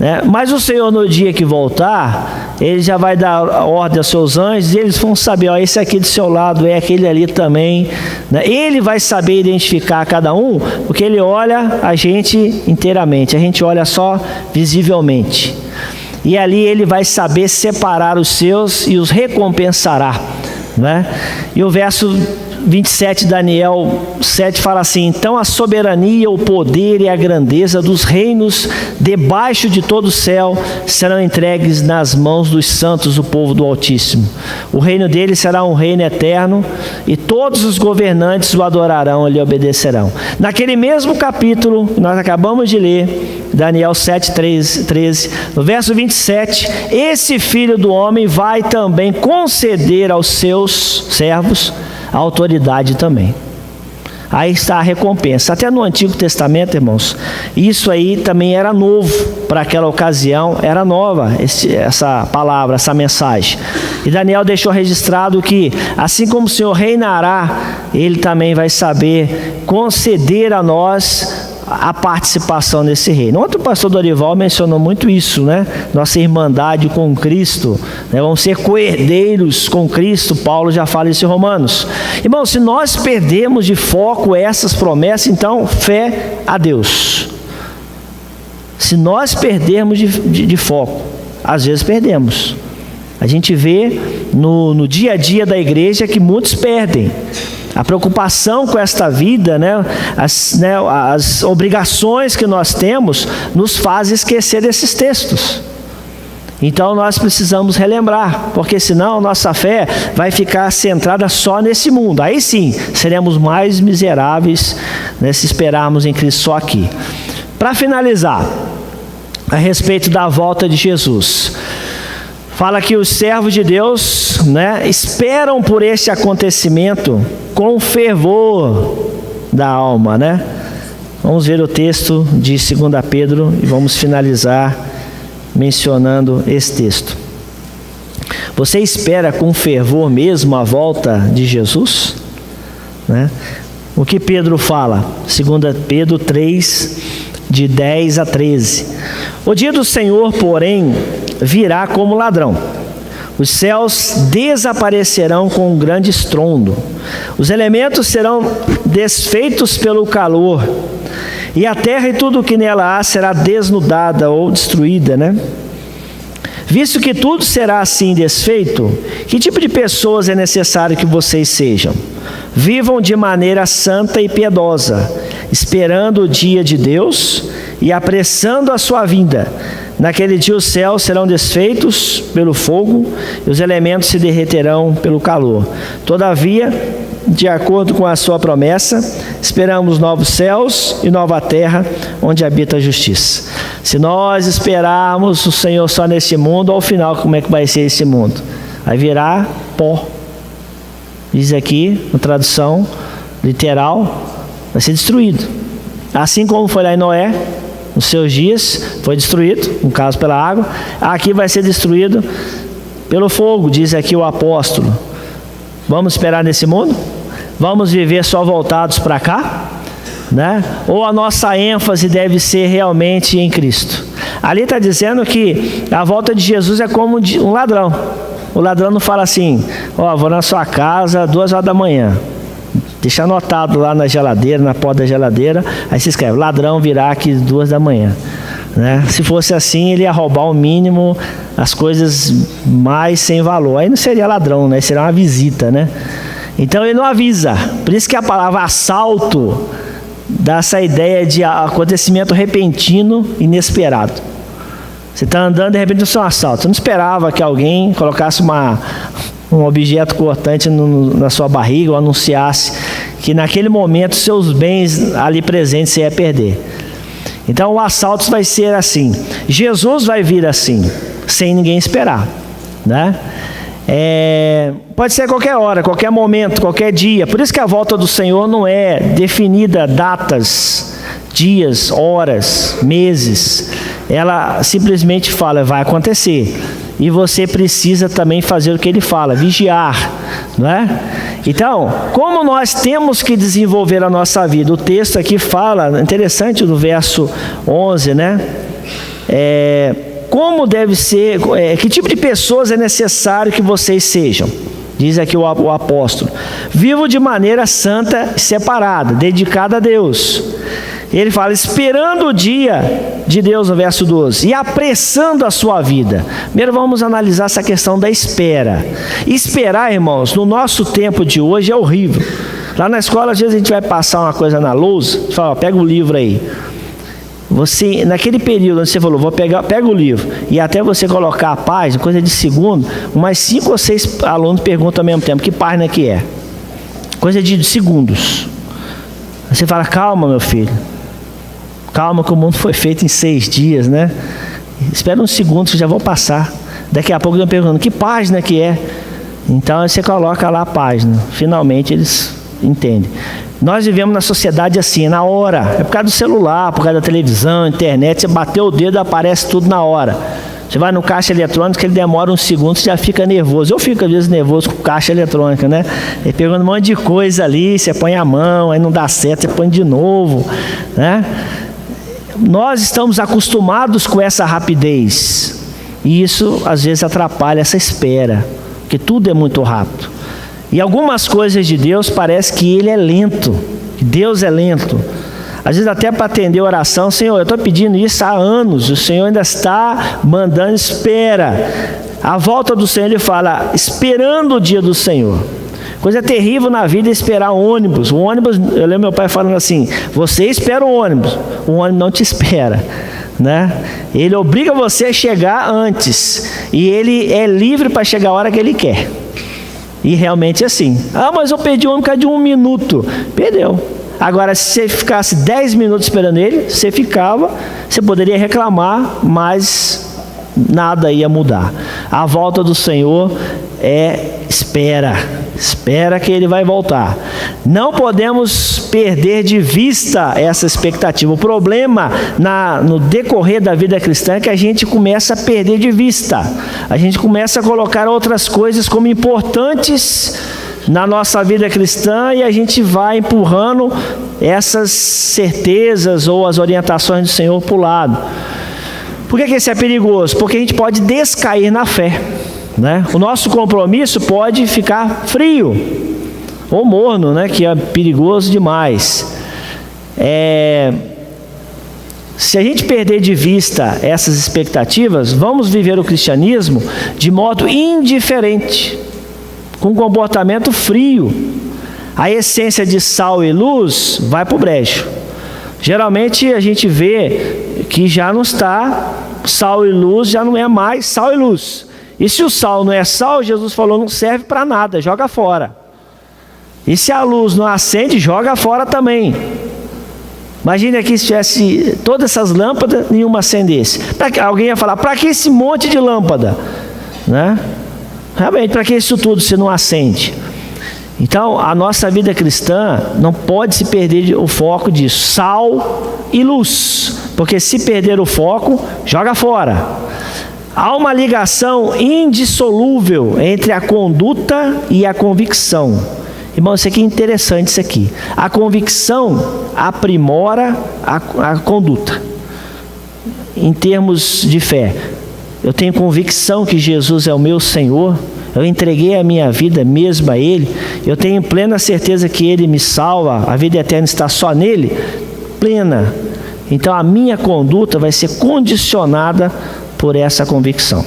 né? Mas o Senhor, no dia que voltar, ele já vai dar ordem aos seus anjos, e eles vão saber, ó, esse aqui do seu lado é aquele ali também, né? Ele vai saber identificar cada um, porque ele olha a gente inteiramente, a gente olha só visivelmente. E ali ele vai saber separar os seus e os recompensará, né? E o verso 27 de Daniel 7 fala assim: então a soberania, o poder e a grandeza dos reinos debaixo de todo o céu serão entregues nas mãos dos santos, o povo do Altíssimo. O reino dele será um reino eterno, e todos os governantes o adorarão e lhe obedecerão. Naquele mesmo capítulo que nós acabamos de ler, Daniel 7, 13, no verso 27, esse filho do homem vai também conceder aos seus servos a autoridade também. Aí está a recompensa. Até no Antigo Testamento, irmãos, isso aí também era novo para aquela ocasião, era nova essa palavra, essa mensagem. E Daniel deixou registrado que, assim como o Senhor reinará, ele também vai saber conceder a nós a participação nesse reino. Ontem o pastor Dorival mencionou muito isso, né? Nossa irmandade com Cristo, né? Vamos ser coerdeiros com Cristo. Paulo já fala isso em Romanos. Irmão, se nós perdemos de foco essas promessas, então fé a Deus. Se nós perdermos de foco, às vezes perdemos. A gente vê no dia a dia da igreja que muitos perdem. A preocupação com esta vida, as obrigações que nós temos, nos faz esquecer desses textos. Então nós precisamos relembrar, porque senão nossa fé vai ficar centrada só nesse mundo. Aí sim, seremos mais miseráveis, né, se esperarmos em Cristo só aqui. Para finalizar, a respeito da volta de Jesus, fala que os servos de Deus, né, esperam por este acontecimento com fervor da alma, né? Vamos ver o texto de 2 Pedro e vamos finalizar mencionando esse texto. Você espera com fervor mesmo a volta de Jesus? Né? O que Pedro fala? 2 Pedro 3, de 10 a 13. O dia do Senhor, porém, virá como ladrão. Os céus desaparecerão com um grande estrondo. Os elementos serão desfeitos pelo calor. E a terra e tudo o que nela há será desnudada ou destruída, né? Visto que tudo será assim desfeito, que tipo de pessoas é necessário que vocês sejam? Vivam de maneira santa e piedosa, esperando o dia de Deus e apressando a sua vinda. Naquele dia os céus serão desfeitos pelo fogo e os elementos se derreterão pelo calor. Todavia, de acordo com a sua promessa, esperamos novos céus e nova terra, onde habita a justiça. Se nós esperarmos o Senhor só nesse mundo, ao final como é que vai ser esse mundo? Vai virar pó. Diz aqui, na tradução literal, vai ser destruído. Assim como foi lá em Noé, nos seus dias, foi destruído, no caso pela água, aqui vai ser destruído pelo fogo, diz aqui o apóstolo. Vamos esperar nesse mundo? Vamos viver só voltados para cá? Né? Ou a nossa ênfase deve ser realmente em Cristo? Ali está dizendo que a volta de Jesus é como um ladrão. O ladrão não fala assim: ó, vou na sua casa 2 horas da manhã. Deixa anotado lá na geladeira, na porta da geladeira, aí se escreve: ladrão virá aqui 2 da manhã. Né? Se fosse assim, ele ia roubar o mínimo, as coisas mais sem valor. Aí não seria ladrão, né? Seria uma visita, né? Então ele não avisa. Por isso que a palavra assalto dá essa ideia de acontecimento repentino, inesperado. Você está andando, de repente, é um assalto. Você não esperava que alguém colocasse um objeto cortante na sua barriga ou anunciasse que naquele momento seus bens ali presentes você ia perder. Então o assalto vai ser assim. Jesus vai vir assim, sem ninguém esperar, né? Pode ser a qualquer hora, qualquer momento, qualquer dia. Por isso que a volta do Senhor não é definida datas, dias, horas, meses. Ela simplesmente fala, vai acontecer. E você precisa também fazer o que ele fala, vigiar, não é? Então, como nós temos que desenvolver a nossa vida? O texto aqui fala, interessante no verso 11, né? Como deve ser, que tipo de pessoas é necessário que vocês sejam? Diz aqui o apóstolo. Vivam de maneira santa e separada, dedicada a Deus. Ele fala, esperando o dia de Deus, no verso 12, e apressando a sua vida. Primeiro vamos analisar essa questão da espera. Esperar, irmãos, no nosso tempo de hoje é horrível. Lá na escola, às vezes a gente vai passar uma coisa na lousa, fala, pega o livro aí. Você, naquele período onde você falou, pega o livro, e até você colocar a página, coisa de segundo, umas 5 ou 6 alunos perguntam ao mesmo tempo, que página que é? Coisa de segundos. Você fala, calma meu filho, calma que o mundo foi feito em 6 dias, né? Espera uns segundos que já vou passar. Daqui a pouco eu pergunto, que página que é? Então você coloca lá a página, finalmente eles entendem. Nós vivemos na sociedade assim, na hora. É por causa do celular, por causa da televisão, internet. Você bateu o dedo, aparece tudo na hora. Você vai no caixa eletrônico, ele demora uns segundos, você já fica nervoso. Eu fico às vezes nervoso com caixa eletrônica, né? Ele pegando um monte de coisa ali, você põe a mão, aí não dá certo, você põe de novo, né? Nós estamos acostumados com essa rapidez. E isso às vezes atrapalha essa espera, porque tudo é muito rápido. E algumas coisas de Deus parece que Ele é lento, que Deus é lento. Às vezes até para atender a oração, Senhor, eu estou pedindo isso há anos, o Senhor ainda está mandando, espera. A volta do Senhor, Ele fala, esperando o dia do Senhor. Coisa terrível na vida é esperar ônibus. O ônibus, eu lembro meu pai falando assim, você espera o ônibus não te espera, né? Ele obriga você a chegar antes, e Ele é livre para chegar a hora que Ele quer. E realmente é assim. Mas eu perdi o ônibus por causa de 1 minuto. Perdeu. Agora, se você ficasse 10 minutos esperando ele, você poderia reclamar, mas nada ia mudar. A volta do Senhor é espera que Ele vai voltar. Não podemos perder de vista essa expectativa. O problema no decorrer da vida cristã é que a gente começa a perder de vista. A gente começa a colocar outras coisas como importantes na nossa vida cristã e a gente vai empurrando essas certezas ou as orientações do Senhor para o lado. Por que isso é perigoso? Porque a gente pode descair na fé, né? O nosso compromisso pode ficar frio ou morno, né? Que é perigoso demais. Se a gente perder de vista essas expectativas, vamos viver o cristianismo de modo indiferente, com um comportamento frio. A essência de sal e luz vai para o brejo. Geralmente a gente vê que já não está sal e luz, já não é mais sal e luz. E se o sal não é sal, Jesus falou, não serve para nada, joga fora. E se a luz não acende, joga fora também. Imagine aqui se tivesse todas essas lâmpadas, nenhuma acendesse. Alguém ia falar, para que esse monte de lâmpada? Né? Realmente, para que isso tudo se não acende? Então, a nossa vida cristã não pode se perder o foco de sal e luz, porque se perder o foco, joga fora. Há uma ligação indissolúvel entre a conduta e a convicção. Irmão, isso aqui é interessante, isso aqui. A convicção aprimora a conduta. Em termos de fé, eu tenho convicção que Jesus é o meu Senhor, eu entreguei a minha vida mesmo a Ele, eu tenho plena certeza que Ele me salva, a vida eterna está só nele, plena. Então a minha conduta vai ser condicionada por essa convicção.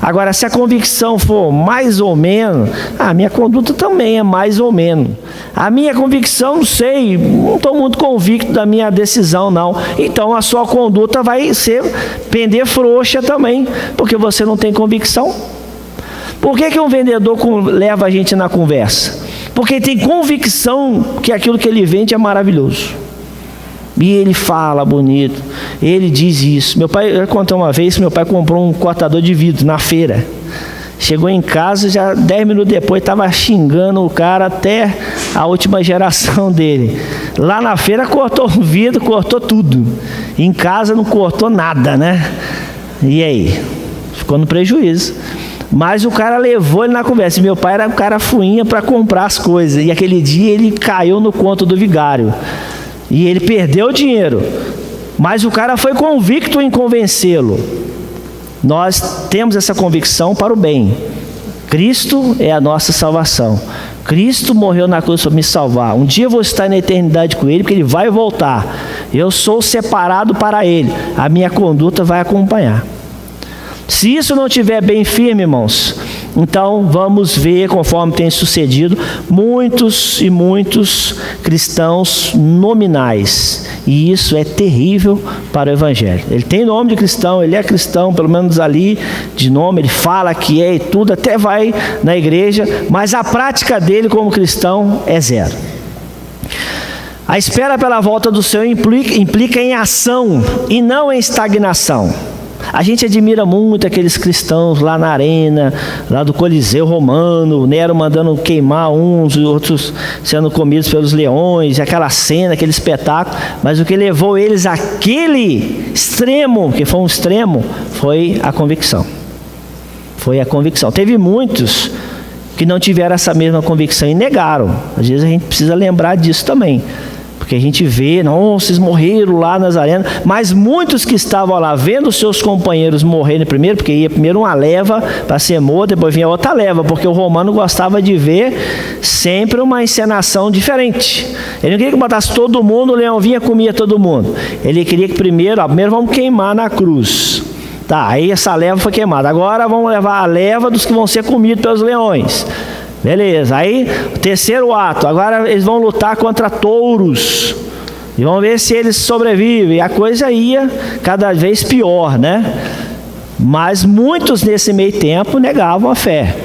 Agora, se a convicção for mais ou menos, a minha conduta também é mais ou menos. A minha convicção, não sei, não estou muito convicto da minha decisão, não. Então, a sua conduta vai ser pender frouxa também, porque você não tem convicção. Por que um vendedor leva a gente na conversa? Porque ele tem convicção que aquilo que ele vende é maravilhoso. E ele fala bonito, ele diz isso. Meu pai, eu contei uma vez que meu pai comprou um cortador de vidro na feira. Chegou em casa, já 10 minutos depois, estava xingando o cara até a última geração dele. Lá na feira cortou o vidro, cortou tudo. Em casa não cortou nada, né? E aí? Ficou no prejuízo. Mas o cara levou ele na conversa. Meu pai era um cara fuinha para comprar as coisas. E aquele dia ele caiu no conto do vigário. E ele perdeu o dinheiro. Mas o cara foi convicto em convencê-lo. Nós temos essa convicção para o bem. Cristo é a nossa salvação. Cristo morreu na cruz para me salvar. Um dia eu vou estar na eternidade com Ele, porque Ele vai voltar. Eu sou separado para Ele. A minha conduta vai acompanhar. Se isso não estiver bem firme, irmãos, então vamos ver, conforme tem sucedido, muitos e muitos cristãos nominais. E isso é terrível para o Evangelho. Ele tem nome de cristão, ele é cristão, pelo menos ali de nome, ele fala que é e tudo, até vai na igreja, mas a prática dele como cristão é zero. A espera pela volta do Senhor implica em ação e não em estagnação. A gente admira muito aqueles cristãos lá na arena, lá do Coliseu Romano, Nero mandando queimar uns e outros sendo comidos pelos leões, aquela cena, aquele espetáculo. Mas o que levou eles àquele extremo, que foi um extremo, foi a convicção. Foi a convicção. Teve muitos que não tiveram essa mesma convicção e negaram. Às vezes a gente precisa lembrar disso também. Porque a gente vê, não, vocês morreram lá nas arenas, mas muitos que estavam lá vendo seus companheiros morrerem primeiro, porque ia primeiro uma leva para ser morto, depois vinha outra leva, porque o romano gostava de ver sempre uma encenação diferente. Ele não queria que matasse todo mundo, o leão vinha e comia todo mundo. Ele queria que primeiro vamos queimar na cruz. Tá, aí essa leva foi queimada. Agora vamos levar a leva dos que vão ser comidos pelos leões. Beleza, aí o terceiro ato, agora eles vão lutar contra touros e vamos ver se eles sobrevivem. A coisa ia cada vez pior, né? Mas muitos nesse meio tempo negavam a fé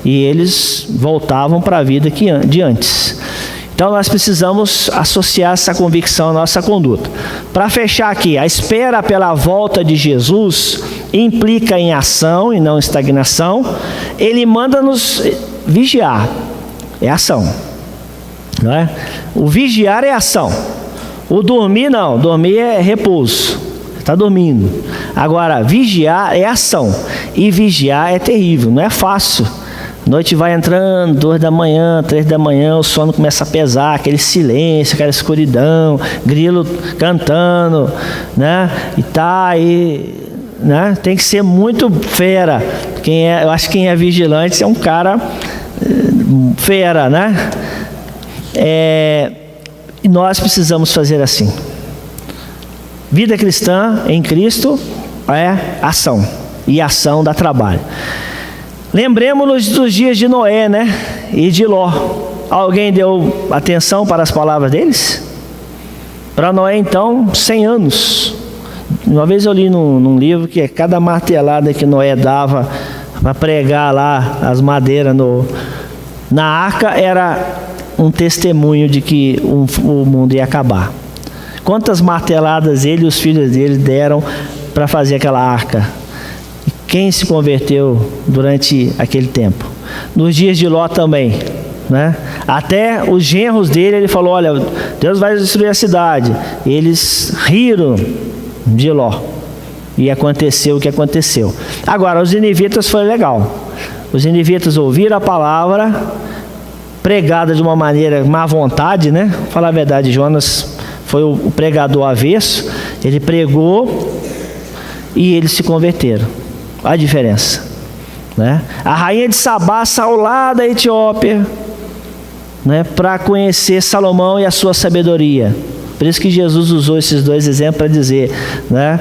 e eles voltavam para a vida de antes. Então nós precisamos associar essa convicção à nossa conduta. Para fechar aqui, a espera pela volta de Jesus implica em ação e não estagnação. Ele manda-nos vigiar, é ação, não é? O vigiar é ação. O dormir não, dormir é repouso, está dormindo. Agora, vigiar é ação, e vigiar é terrível, não é fácil. A noite vai entrando, 2 da manhã, 3 da manhã, o sono começa a pesar, aquele silêncio, aquela escuridão, grilo cantando, né? E tá aí, né? Tem que ser muito fera. Eu acho que quem é vigilante é um cara fera, né? E nós precisamos fazer assim. Vida cristã em Cristo é ação, e ação dá trabalho. Lembremos-nos dos dias de Noé, né? E de Ló. Alguém deu atenção para as palavras deles? Para Noé, então, 100 anos. Uma vez eu li num livro que cada martelada que Noé dava para pregar lá as madeiras na arca era um testemunho de que o mundo ia acabar. Quantas marteladas ele e os filhos dele deram para fazer aquela arca? Quem se converteu durante aquele tempo? Nos dias de Ló também, né? Até os genros dele, ele falou, olha, Deus vai destruir a cidade. Eles riram de Ló. E aconteceu o que aconteceu. Agora, os ninivitas foi legal. Os ninivitas ouviram a palavra pregada de uma maneira má vontade, né? Falar a verdade, Jonas foi o pregador avesso. Ele pregou e eles se converteram. Olha a diferença, né? A rainha de Sabá saiu lá da Etiópia, né, para conhecer Salomão e a sua sabedoria. Por isso que Jesus usou esses dois exemplos para dizer, né,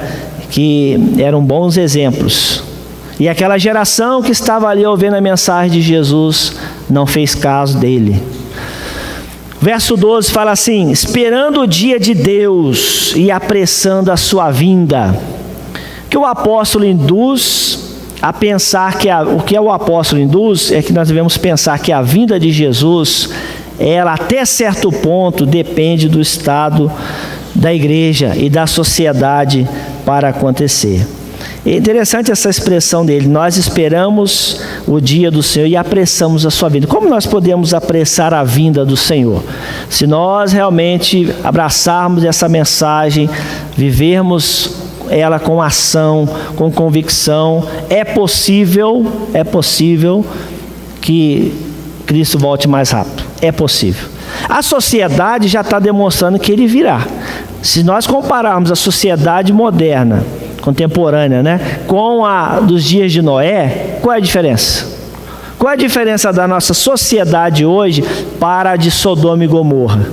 que eram bons exemplos. E aquela geração que estava ali ouvindo a mensagem de Jesus não fez caso dele. Verso 12 fala assim: esperando o dia de Deus e apressando a sua vinda. Que o apóstolo induz a pensar que o que o apóstolo induz é que nós devemos pensar que a vinda de Jesus, ela até certo ponto depende do estado da igreja e da sociedade para acontecer. É interessante essa expressão dele: nós esperamos o dia do Senhor e apressamos a sua vinda. Como nós podemos apressar a vinda do Senhor? Se nós realmente abraçarmos essa mensagem, vivermos ela com ação, com convicção, é possível que Cristo volte mais rápido. É possível. A sociedade já está demonstrando que ele virá. Se nós compararmos a sociedade moderna, contemporânea, né, com a dos dias de Noé, qual é a diferença? Qual é a diferença da nossa sociedade hoje para a de Sodoma e Gomorra?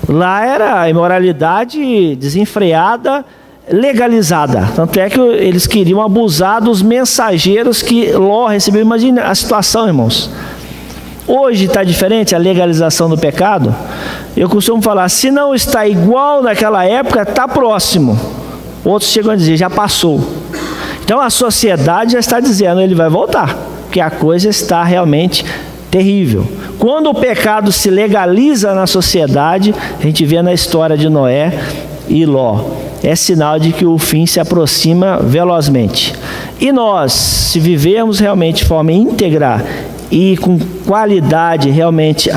Lá era a imoralidade desenfreada, legalizada. Tanto é que eles queriam abusar dos mensageiros que Ló recebeu. Imagina a situação, irmãos. Hoje está diferente a legalização do pecado. Eu costumo falar, se não está igual naquela época, está próximo. Outros chegam a dizer, já passou. Então a sociedade já está dizendo, ele vai voltar, que a coisa está realmente terrível. Quando o pecado se legaliza na sociedade, a gente vê na história de Noé e Ló, é sinal de que o fim se aproxima velozmente. E nós, se vivermos realmente de forma íntegra e com qualidade realmente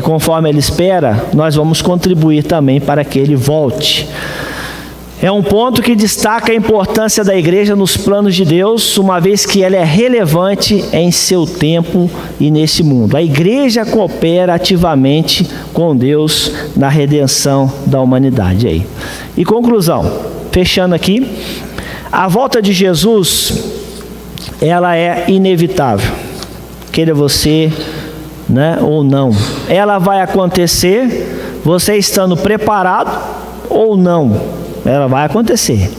conforme ele espera, nós vamos contribuir também para que ele volte. É um ponto que destaca a importância da igreja nos planos de Deus, uma vez que ela é relevante em seu tempo e nesse mundo. A igreja coopera ativamente com Deus na redenção da humanidade. Aí. E conclusão, fechando aqui, a volta de Jesus, ela é inevitável, queira você, né, ou não. Ela vai acontecer, você estando preparado ou não. Ela vai acontecer.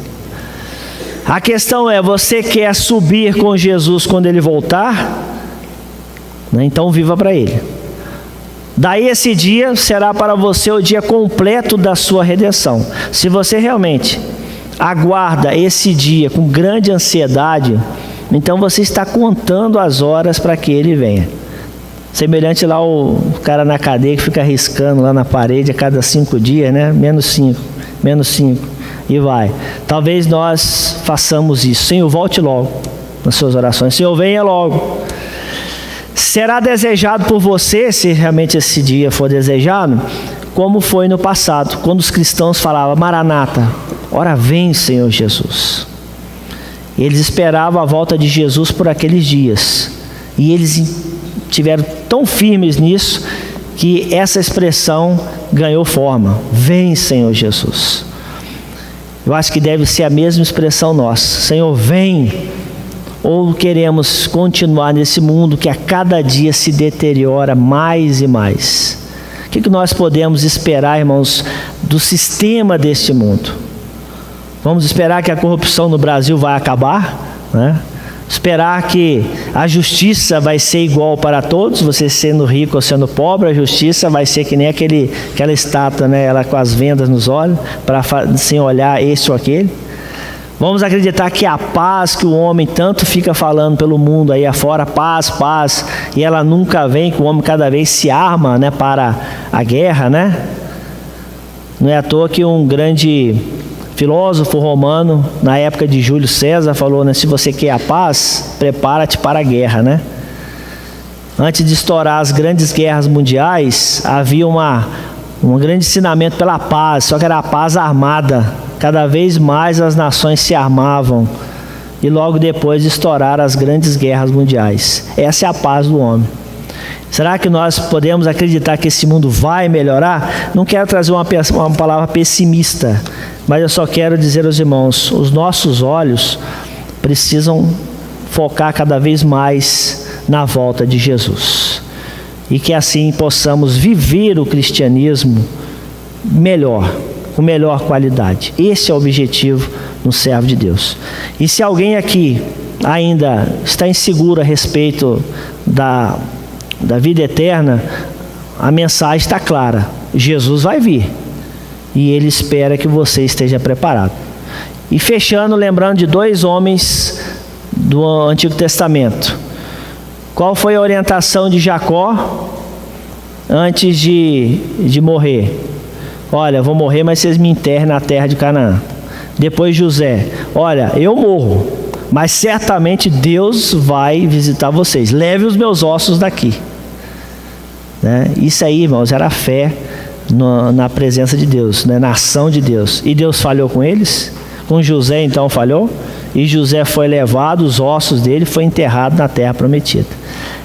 A questão é, você quer subir com Jesus quando ele voltar? Então viva para ele. Daí esse dia será para você o dia completo da sua redenção. Se você realmente aguarda esse dia com grande ansiedade, então você está contando as horas para que ele venha. Semelhante lá o cara na cadeia que fica riscando lá na parede a cada 5 dias, né? Menos 5, e vai. Talvez nós façamos isso. Senhor, volte logo nas suas orações. Senhor, venha logo. Será desejado por você, se realmente esse dia for desejado, como foi no passado, quando os cristãos falavam, Maranata, ora vem, Senhor Jesus. Eles esperavam a volta de Jesus por aqueles dias. E eles tiveram tão firmes nisso, que essa expressão ganhou forma. Vem, Senhor Jesus. Eu acho que deve ser a mesma expressão nossa. Senhor, vem. Ou queremos continuar nesse mundo que a cada dia se deteriora mais e mais? O que nós podemos esperar, irmãos, do sistema deste mundo? Vamos esperar que a corrupção no Brasil vai acabar, né? Esperar que a justiça vai ser igual para todos, você sendo rico ou sendo pobre, a justiça vai ser que nem aquela estátua, né? Ela com as vendas nos olhos, sem olhar esse ou aquele. Vamos acreditar que a paz que o homem tanto fica falando pelo mundo aí afora, paz, e ela nunca vem, que o homem cada vez se arma, né, para a guerra, né? Não é à toa que um grande filósofo romano, na época de Júlio César, falou, né, se você quer a paz, prepara-te para a guerra, né? Antes de estourar as grandes guerras mundiais, havia um grande ensinamento pela paz, só que era a paz armada. Cada vez mais as nações se armavam e logo depois estouraram as grandes guerras mundiais. Essa é a paz do homem. Será que nós podemos acreditar que esse mundo vai melhorar? Não quero trazer uma palavra pessimista, mas eu só quero dizer aos irmãos, os nossos olhos precisam focar cada vez mais na volta de Jesus. E que assim possamos viver o cristianismo melhor, com melhor qualidade. Esse é o objetivo no servo de Deus. E se alguém aqui ainda está inseguro a respeito da vida eterna, a mensagem está clara: Jesus vai vir e Ele espera que você esteja preparado. E fechando, lembrando de 2 homens do Antigo Testamento. Qual foi a orientação de Jacó antes de morrer? Olha, eu vou morrer, mas vocês me enterrem na terra de Canaã. Depois José: olha, eu morro, mas certamente Deus vai visitar vocês. Leve os meus ossos daqui. Né? Isso aí, irmãos, era fé na presença de Deus, né? Na ação de Deus. E Deus falhou com eles? Com José, então, falhou? E José foi levado, os ossos dele foi enterrado na terra prometida.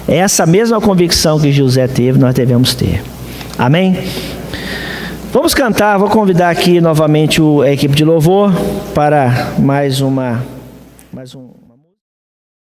Essa mesma convicção que José teve, nós devemos ter. Amém? Vamos cantar. Vou convidar aqui novamente a equipe de louvor para mais um